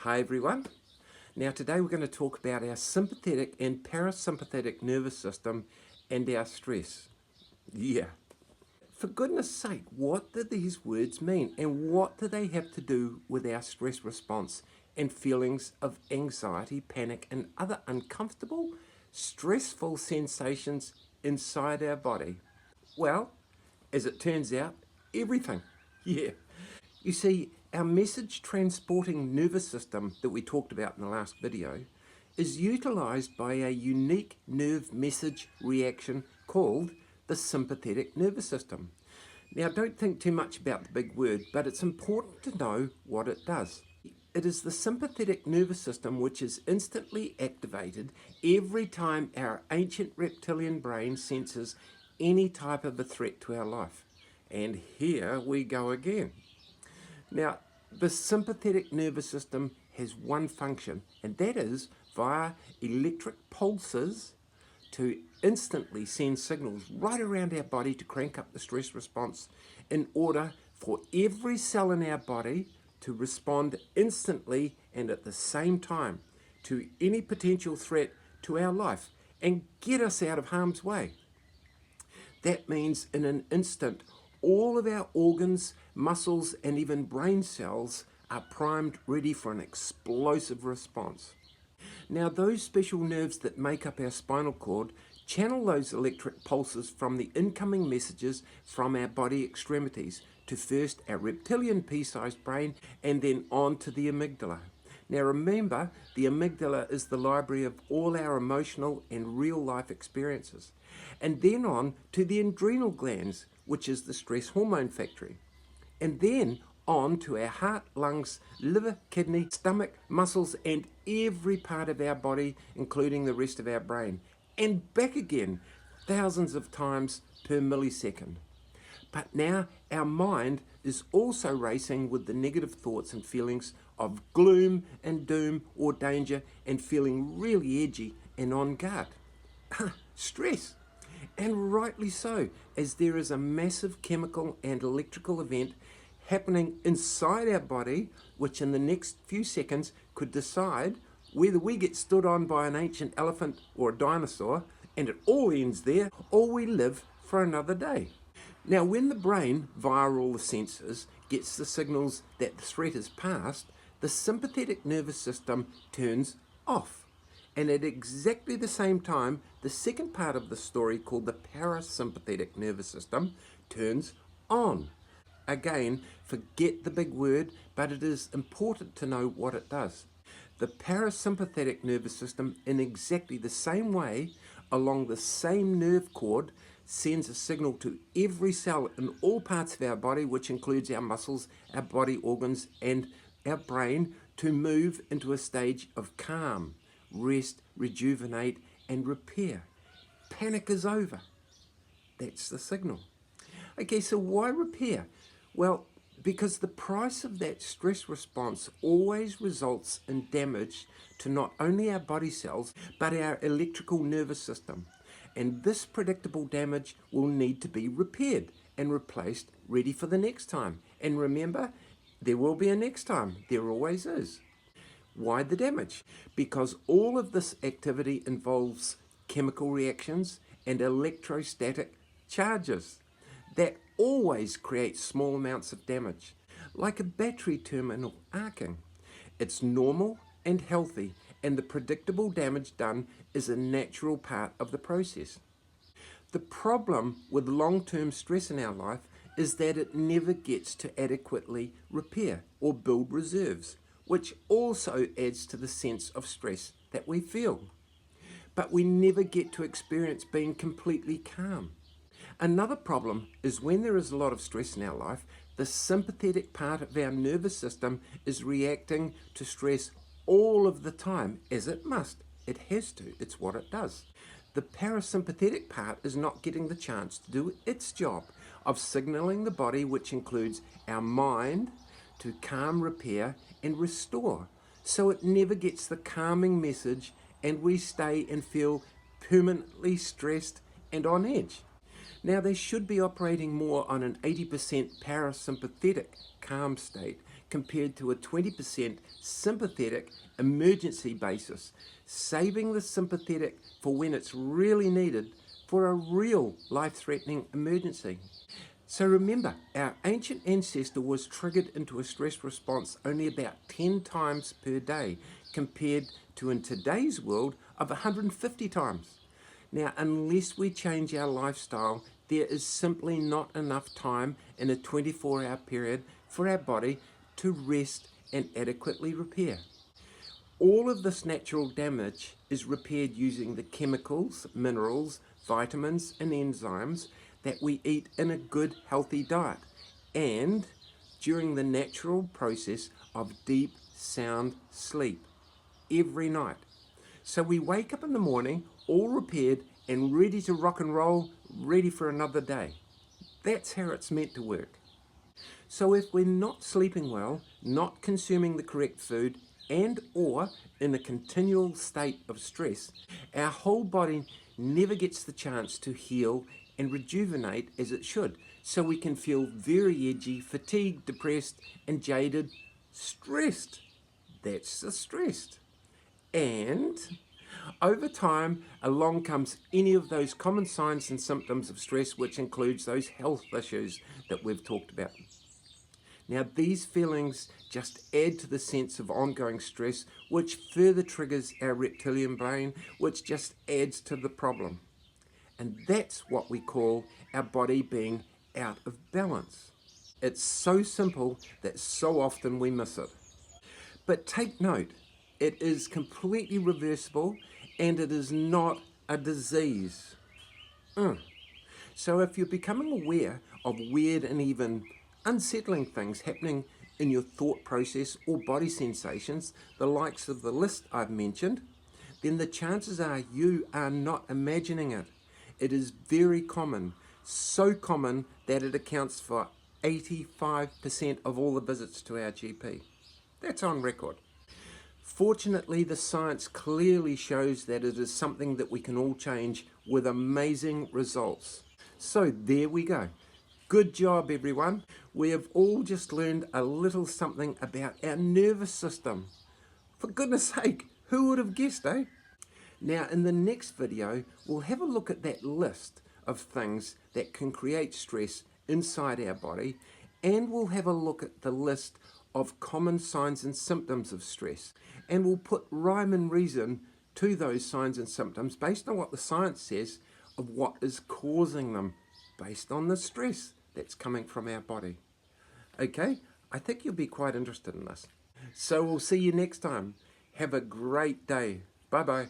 Hi everyone. Now today we're going to talk about our sympathetic and parasympathetic nervous system and our stress. Yeah. For goodness sake, what do these words mean and what do they have to do with our stress response and feelings of anxiety, panic and other uncomfortable, stressful sensations inside our body? Well, as it turns out, everything. Yeah. You see, our message transporting nervous system that we talked about in the last video is utilized by a unique nerve message reaction called the sympathetic nervous system. Now, don't think too much about the big word, but it's important to know what it does. It is the sympathetic nervous system which is instantly activated every time our ancient reptilian brain senses any type of a threat to our life. And here we go again. Now, the sympathetic nervous system has one function, and that is via electric pulses to instantly send signals right around our body to crank up the stress response in order for every cell in our body to respond instantly and at the same time to any potential threat to our life and get us out of harm's way. That means in an instant, all of our organs, muscles, and even brain cells are primed, ready for an explosive response. Now, those special nerves that make up our spinal cord channel those electric pulses from the incoming messages from our body extremities to first our reptilian pea-sized brain and then on to the amygdala. Now remember, the amygdala is the library of all our emotional and real-life experiences. And then on to the adrenal glands, which is the stress hormone factory. And then on to our heart, lungs, liver, kidney, stomach, muscles, and every part of our body, including the rest of our brain. And back again, thousands of times per millisecond. But now our mind is also racing with the negative thoughts and feelings of gloom and doom or danger and feeling really edgy and on guard. Stress. And rightly so, as there is a massive chemical and electrical event happening inside our body, which in the next few seconds could decide whether we get stood on by an ancient elephant or a dinosaur, and it all ends there, or we live for another day. Now, when the brain, via all the senses, gets the signals that the threat is past, the sympathetic nervous system turns off. And at exactly the same time, the second part of the story, called the parasympathetic nervous system, turns on. Again, forget the big word, but it is important to know what it does. The parasympathetic nervous system, in exactly the same way, along the same nerve cord, sends a signal to every cell in all parts of our body, which includes our muscles, our body organs, and our brain, to move into a stage of calm, rest, rejuvenate, and repair. Panic is over. That's the signal. Okay, so why repair? Well, because the price of that stress response always results in damage to not only our body cells, but our electrical nervous system. And this predictable damage will need to be repaired and replaced, ready for the next time. And remember, there will be a next time. There always is. Why the damage? Because all of this activity involves chemical reactions and electrostatic charges that always create small amounts of damage, like a battery terminal arcing. It's normal and healthy, and the predictable damage done is a natural part of the process. The problem with long-term stress in our life is that it never gets to adequately repair or build reserves, which also adds to the sense of stress that we feel. But we never get to experience being completely calm. Another problem is when there is a lot of stress in our life, the sympathetic part of our nervous system is reacting to stress all of the time, as it must. It has to. It's what it does. The parasympathetic part is not getting the chance to do its job of signaling the body, which includes our mind, to calm, repair, and restore. So it never gets the calming message, and we stay and feel permanently stressed and on edge. Now, they should be operating more on an 80% parasympathetic calm state, compared to a 20% sympathetic emergency basis, saving the sympathetic for when it's really needed for a real life-threatening emergency. So remember, our ancient ancestor was triggered into a stress response only about 10 times per day, compared to in today's world of 150 times. Now, unless we change our lifestyle, there is simply not enough time in a 24-hour period for our body to rest and adequately repair. All of this natural damage is repaired using the chemicals, minerals, vitamins and enzymes that we eat in a good, healthy diet, and during the natural process of deep, sound sleep every night. So we wake up in the morning all repaired and ready to rock and roll, ready for another day. That's how it's meant to work. So if we're not sleeping well, not consuming the correct food, and or in a continual state of stress, our whole body never gets the chance to heal and rejuvenate as it should. So we can feel very edgy, fatigued, depressed, and jaded, stressed. That's the stressed. And over time, along comes any of those common signs and symptoms of stress, which includes those health issues that we've talked about. Now, these feelings just add to the sense of ongoing stress, which further triggers our reptilian brain, which just adds to the problem. And that's what we call our body being out of balance. It's so simple that so often we miss it. But take note, it is completely reversible and it is not a disease. So if you're becoming aware of weird and even unsettling things happening in your thought process or body sensations, the likes of the list I've mentioned, then the chances are you are not imagining it. It is very common, so common that it accounts for 85% of all the visits to our GP. That's on record. Fortunately, the science clearly shows that it is something that we can all change with amazing results. So there we go. Good job, everyone. We have all just learned a little something about our nervous system. For goodness sake, who would have guessed, eh? Now, in the next video, we'll have a look at that list of things that can create stress inside our body, and we'll have a look at the list of common signs and symptoms of stress, and we'll put rhyme and reason to those signs and symptoms based on what the science says of what is causing them, based on the stress that's coming from our body. Okay, I think you'll be quite interested in this. So we'll see you next time. Have a great day. Bye-bye.